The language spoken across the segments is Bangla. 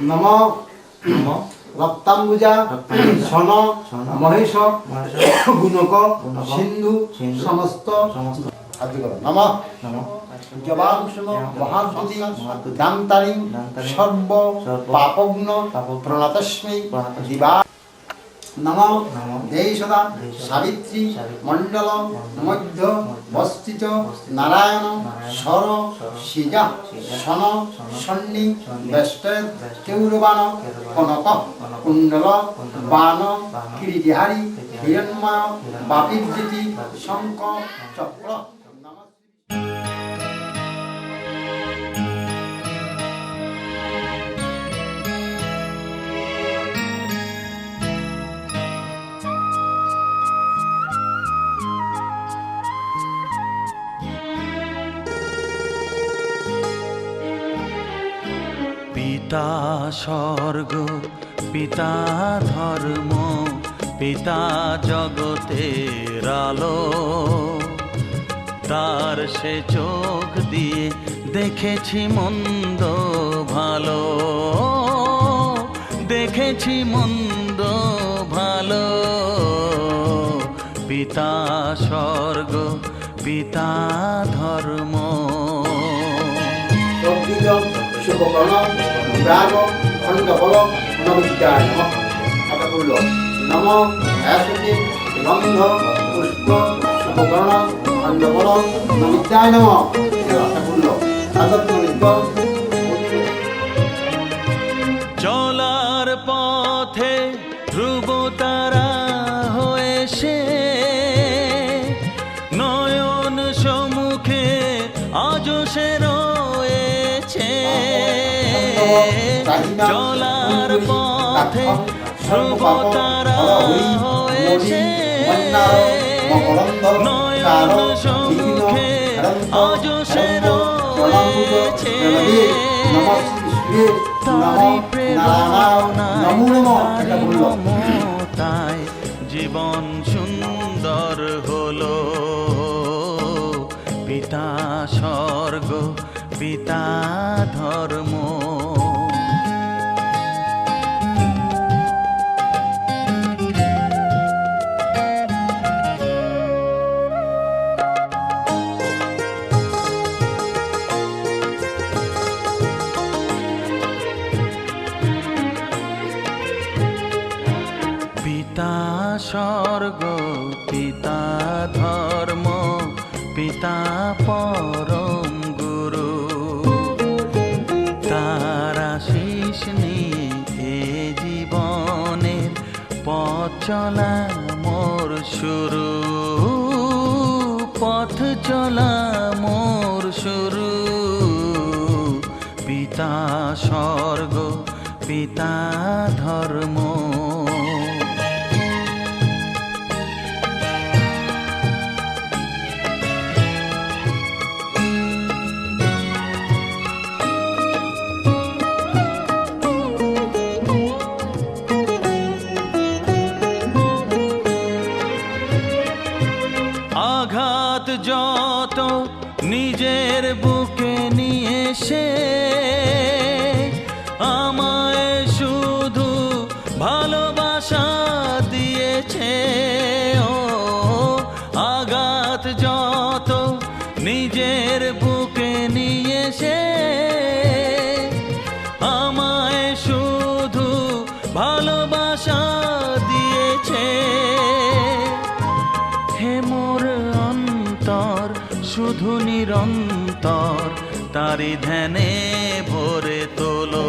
নম রক্তাম্বুজা সন মহেশ গুণক সিন্ধু সমস্ত নম জবাংশুন মহাদ্যুতি দান্তারি সর্ব পাপগ্ন প্রণতস্মৈ দিবা নম দেশদা সাবিত্রী মণ্ডল মধ্য বস্থিত নারায়ণ স্বর সিজা সন সন্নি বেষ্টেদ কেউরবাণ কনক কুণ্ডল বাণ কিরিটিহারি হিরণ্ময় বাপিবৃতি শঙ্খ চক্র পিতা স্বর্গ পিতা ধর্ম পিতা জগতের আলো, তার সে চোখ দিয়ে দেখেছি মন্দ ভালো, দেখেছি মন্দ ভালো। পিতা স্বর্গ পিতা ধর্ম। শুভকর্ণ বিরাগ খণ্ডবল নবিদ্যায় নম। এটা বলল নম অ্যাসতি গন্ধ পুষ্প শুভকর্ণ খণ্ডবল নবিদ্যায় নম। এটা বলল চলার পথে ধ্রুব তারা হয়ে সে নয়ন সম্মুখে আজ সে রয়েছে। চলার পথে ধ্রুব তারা হয়েছে নয়ন সম্মুখে আজ সে রয়েছে। তারি প্রেরণায় জীবন সুন্দর হলো। পিতা স্বর্গ পিতা ধর্ম। পিতা স্বর্গ পিতা ধর্ম পিতা পরম গুরু, তার আশীষ নিয়ে এ জীবনের পথ চলা মোর শুরু, পথ চলা মোর শুরু। পিতা স্বর্গ পিতা ধর্ম। আঘাত যত নিজের বুকে নিয়ে সে আমায় শুধু ভালোবাসা দিয়েছে। ও আঘাত যত নিজের বুকে নিয়ে সে আমায় শুধু ভালোবাসা দিয়েছে। হে মোর অন্তর শুধু নিরন্তর তারি ধ্যানে ভরে তোলো।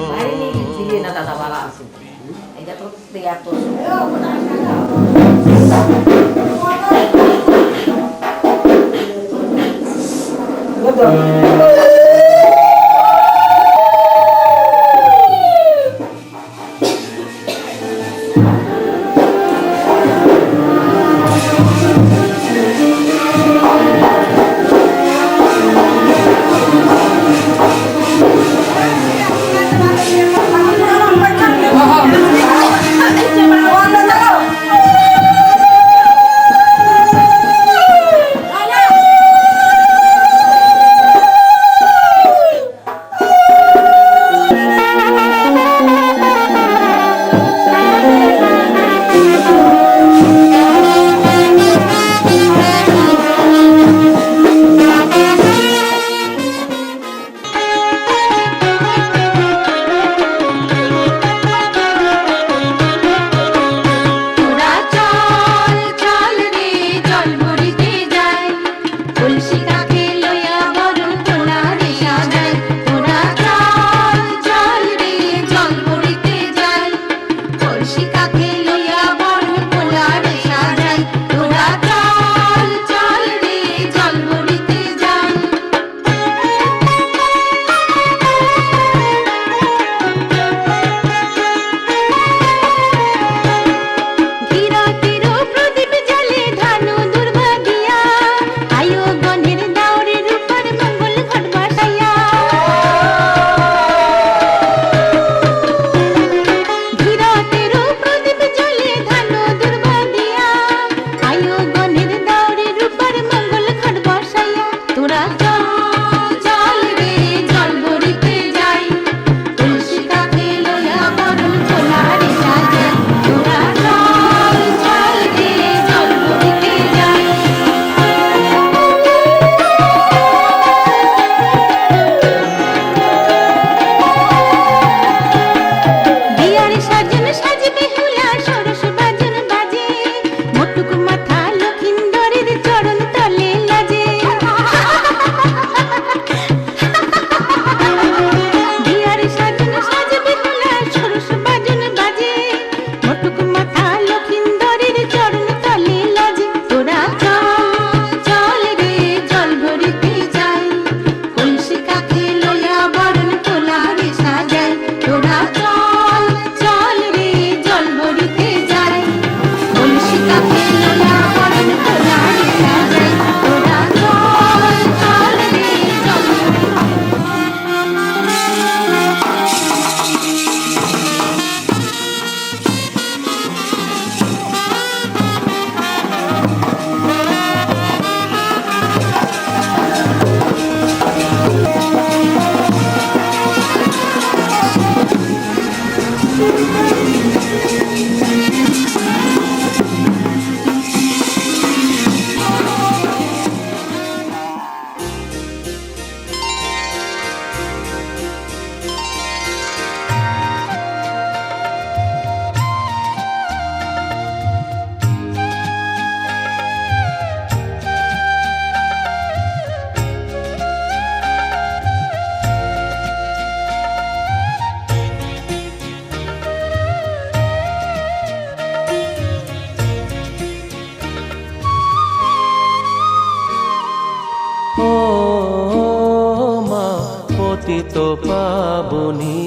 পতিত পাবনী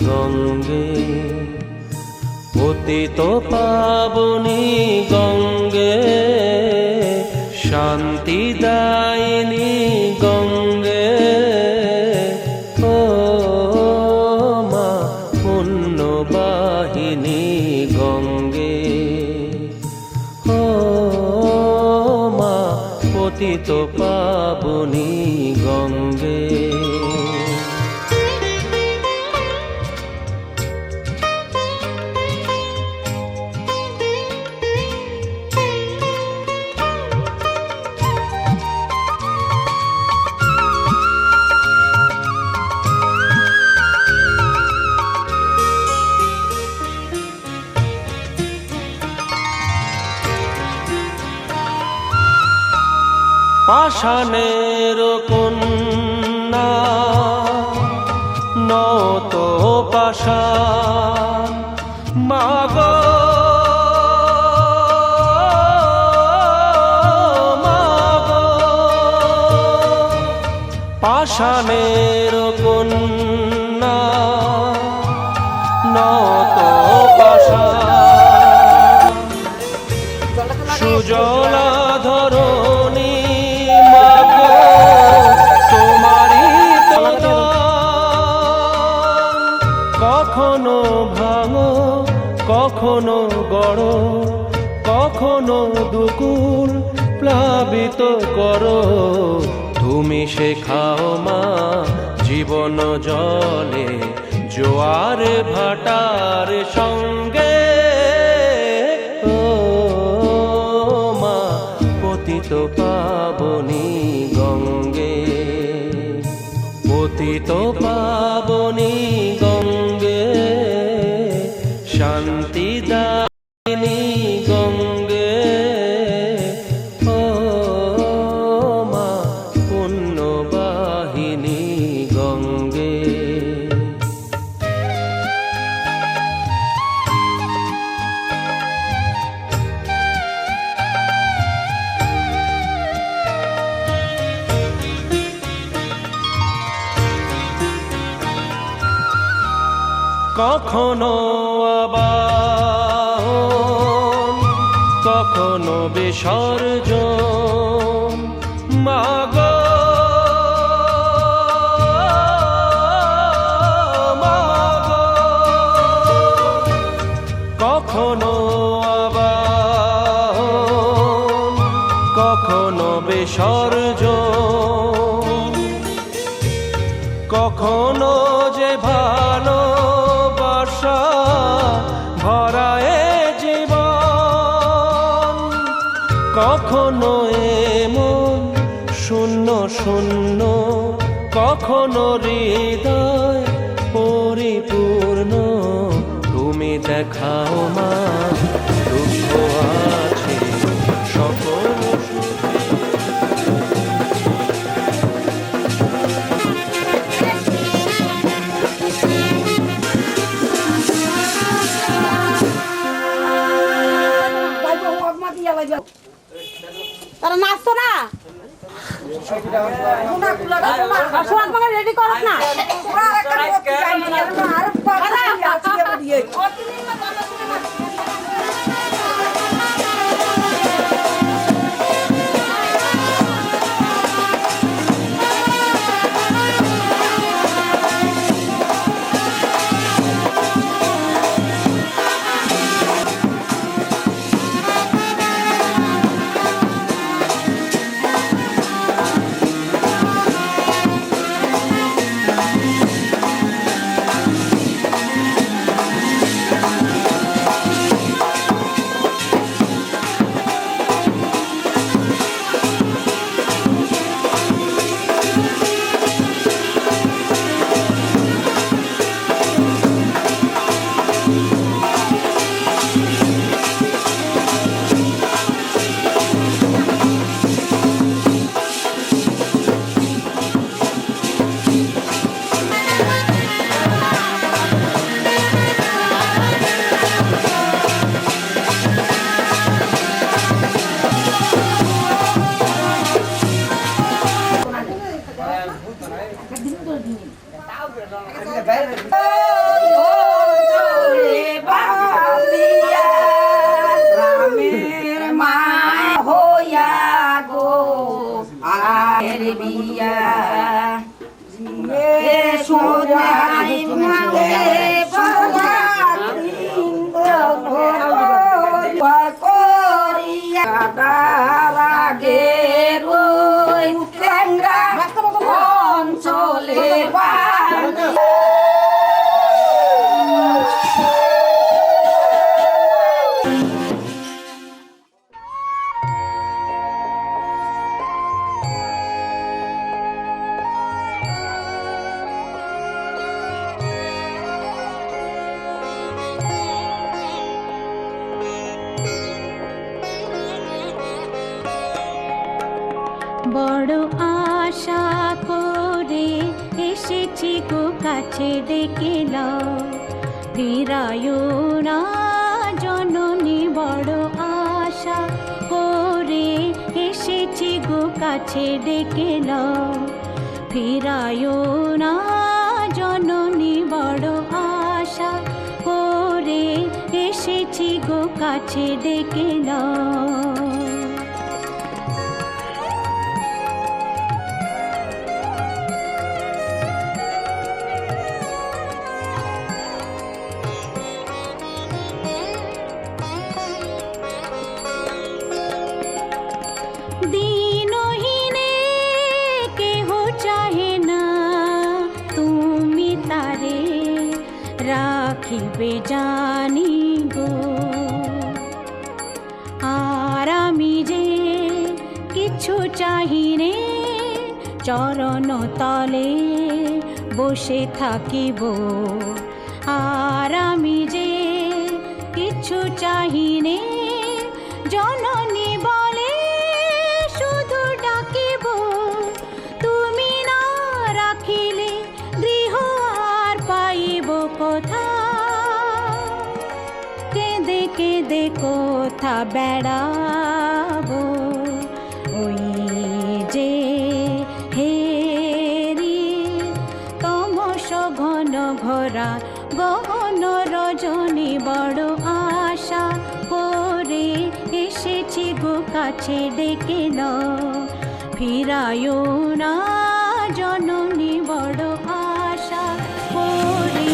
গঙ্গে, পতিত পাবনী গঙ্গে, শান্তিদায়িনী গঙ্গে, ও মা পুণ্যবাহিনী গঙ্গে, ও মা পতিত পাবনী গঙ্গে। পাষাণের কন্যা নত পাষাণ, মাগো মাগো, পাষাণের কন্যা নত পাষাণ, সুজলা ধরণী কখনো ভাঙো কখনো গড়ো, কখনো দুকুল প্লাবিত করো, তুমি শেখাও মা জীবন জলে জোয়ার ভাটার সঙ্গে, ও মা পতিত পাবনী গঙ্গে, পতিত পাবনী গঙ্গে, শান্তিদায়িনী গঙ্গে, ও মা পুণ্যবাহিনী গঙ্গে। কখনো আবাহন কখনো বিসর্জন, মাগো মাগো, কখনো আবাহন কখনো বিসর্জন, কখনো যে ভালো ভরায় জীবন, কখনো এমন শূন্য শূন্য, কখনো হৃদয় পরিপূর্ণ, তুমি দেখাও মা দুঃখ আছে সকল তারা নাচতো না, রেডি করো না। রামের মা হইয়া গো আয়ের বিয়া সোনাই মাগে করিয়া দারাগে রই টেঙ্গা অঞ্চলে বড় আশা করে এসেছি গো কাছে ডেকে নাও, ফিরায়ো না জননী। বড় আশা করে এসেছি গো কাছে ডেকে নাও, ফিরায়ো না জননী। বড় আশা করে এসেছি গো কাছে ডেকে নাও। দিনহীনে কেহ চাহে না তুমি তারে রাখিবে জানি গো। আর আমি যে কিছু চাহিনে চরণ তলে বসে থাকিব। আর আমি যে কিছু চাহিনে জননী বলে শুধু ডাকিব। তুমি না রাখিলে গৃহ আর পাইব কোথা, কেঁদে কেঁদে কোথা বেড়াবো। ওই যে হেরি তমস ঘন ঘোরা গহন রজনী। বড় আশা করে এসেছি গো কাছে ডেকে নাও, ফিরায়ো না জননী। বড় আশা করে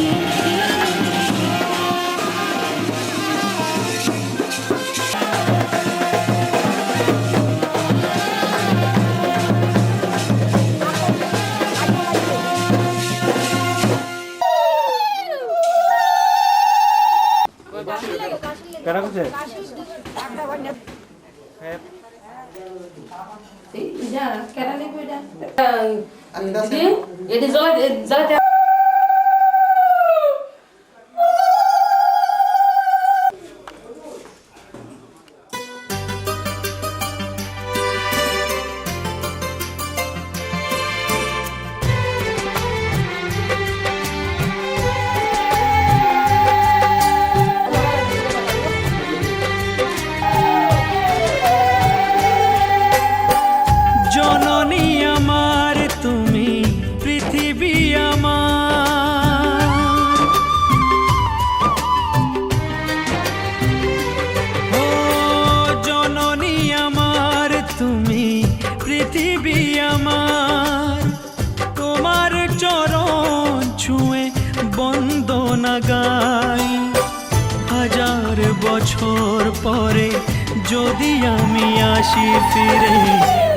কেনা করছে এটি জ্বালাতে জননী আমার তুমি পৃথিবী আমার, ও জননী আমার তুমি পৃথিবী আমার। তোমার চরণ ছুঁয়ে বন্দনা গাই, হাজার বছর পরে যদি আমি আসি ফিরে,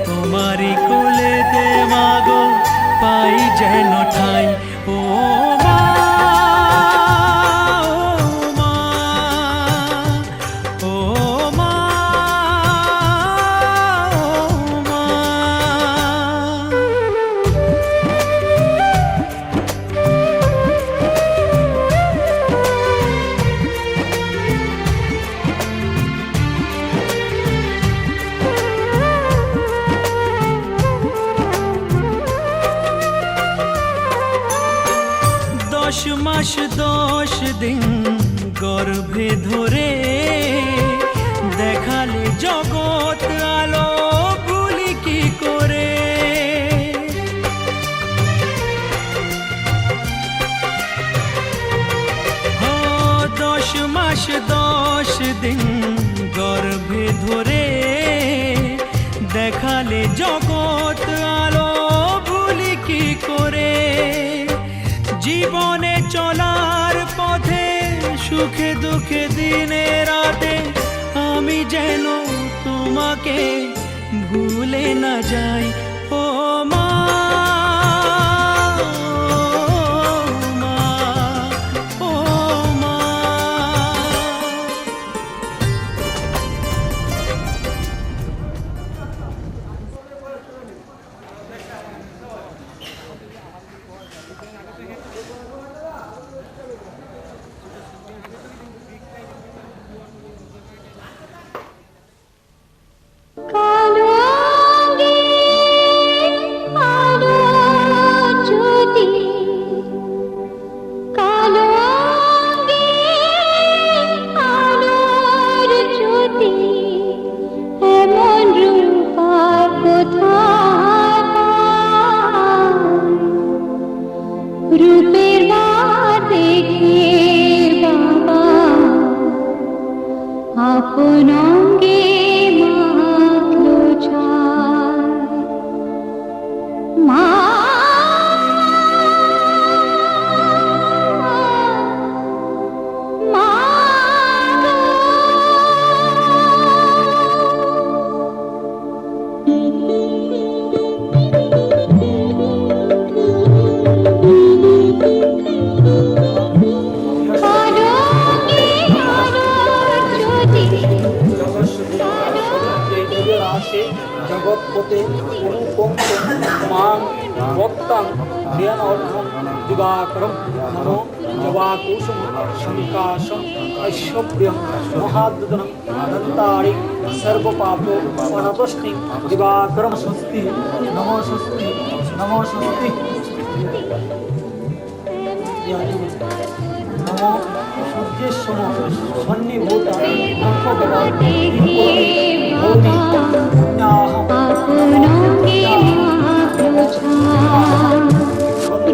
তোমারি কোলেতে মাগো পাই যেন ঠাই। ও মা, ও মা, ও মা, ও মা। দশ মাস 10 দিন গর্ভে ধরে দেখালে জগৎ আলো ভুলি কি করে। জগৎ আলো ভুলি কি করে। জীবনে চলার পথে সুখে দুঃখে দিনে রাতে আমি যেন তোমাকে ভুলে না যাই। ও মা, ও মা। কালো আঙ্গির আলো জ্যোতি, কালো আঙ্গির আলোর জ্যোতি, এমন রূপ আর কোথায় পাই? রূপের বাঁধ দেখে বাবা আপন অঙ্গে মাখলো ছাই। মা, মা আলো আলো জ্যোতি, জগৎপতে অনুপম মাং বক্তাং জ্ঞানার্থম দিবাকরম নমো জবাকুসুম শঙ্কাশম ঐশ্বর্যম মহাদ্দনম দন্তারি সর্বপাপো অনতস্তি দিবাকরম স্বস্তি নমো স্বস্তি নমো স্বস্তি নমো সূর্যের সম সন্নিভূত আপন অঙ্গে মাখলো ছাই।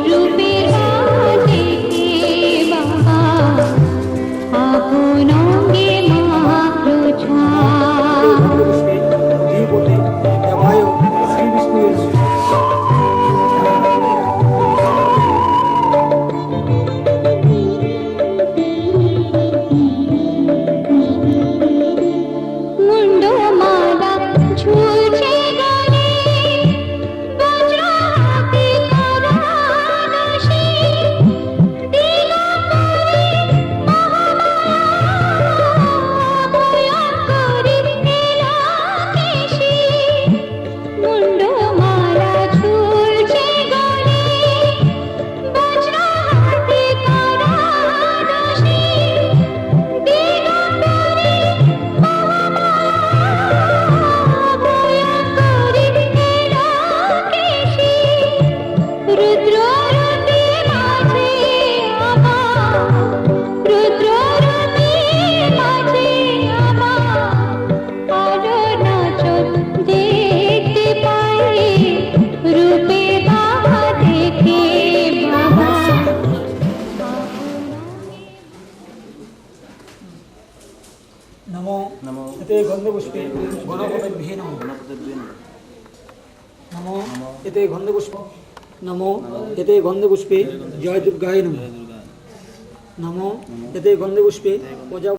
রূপের বাঁধ দেখে বাবা আপন অঙ্গে মাখলো ছাই। জীবনে দেবায় শ্রী বিষ্ণুর মুন্ডমালা ঝুলছে গলে, বজ্র হাতে করানসি, দিগম্বরে মহামায়া ভয়ঙ্করী নীলাকেশী। মুন্ডমালা ঝুলছে গলে, বজ্র হাতে করানসি, দিগম্বরে ভয়ঙ্করী নীলাকেশী। রুদ্ররূপে মাঝে আমার, রুদ্ররূপে মাঝে আমার আলো নাচন দেখতে পাই। রূপে বাবা দেখে বাবা নমো এতে গন্ধপুষ্পে গণপতিভ্যে নমঃ। নমো এতে গন্ধপুষ্প নমো এতে গন্ধপুষ্পে জয় দুর্গায় নমঃ। নমো এতে গন্ধপুষ্পে প্রজা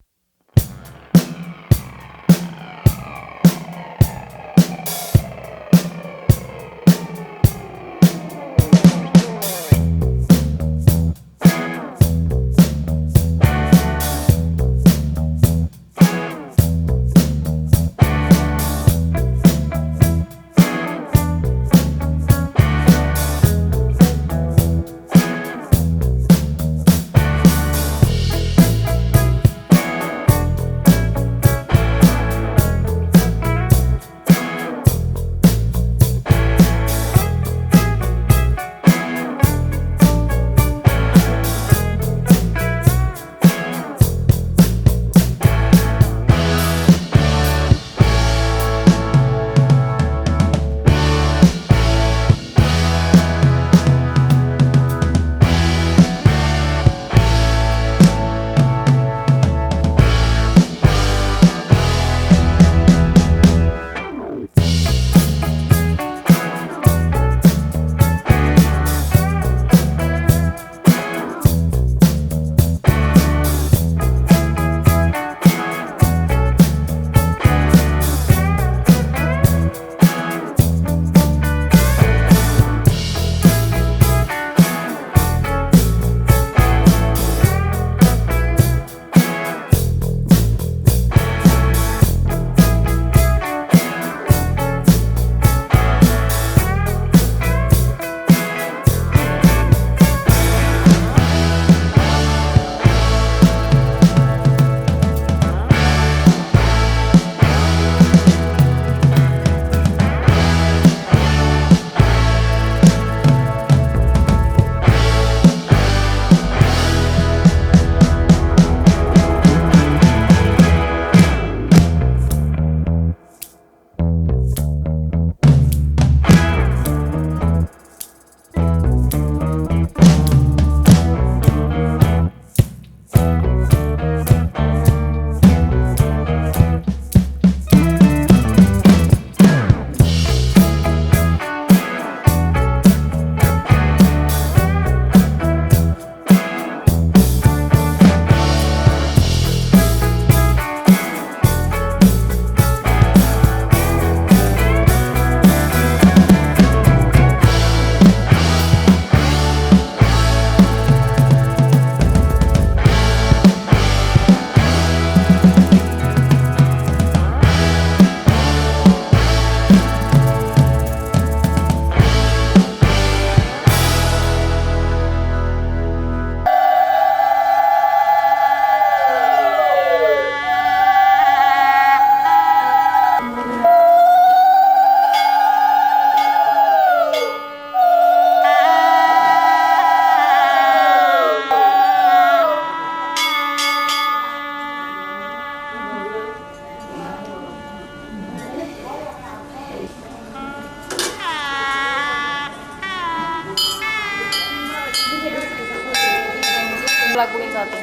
লাগবো কিন্তু হাতে।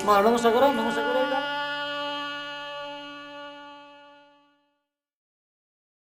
মা নমস্কার করো, নমস্কার করো।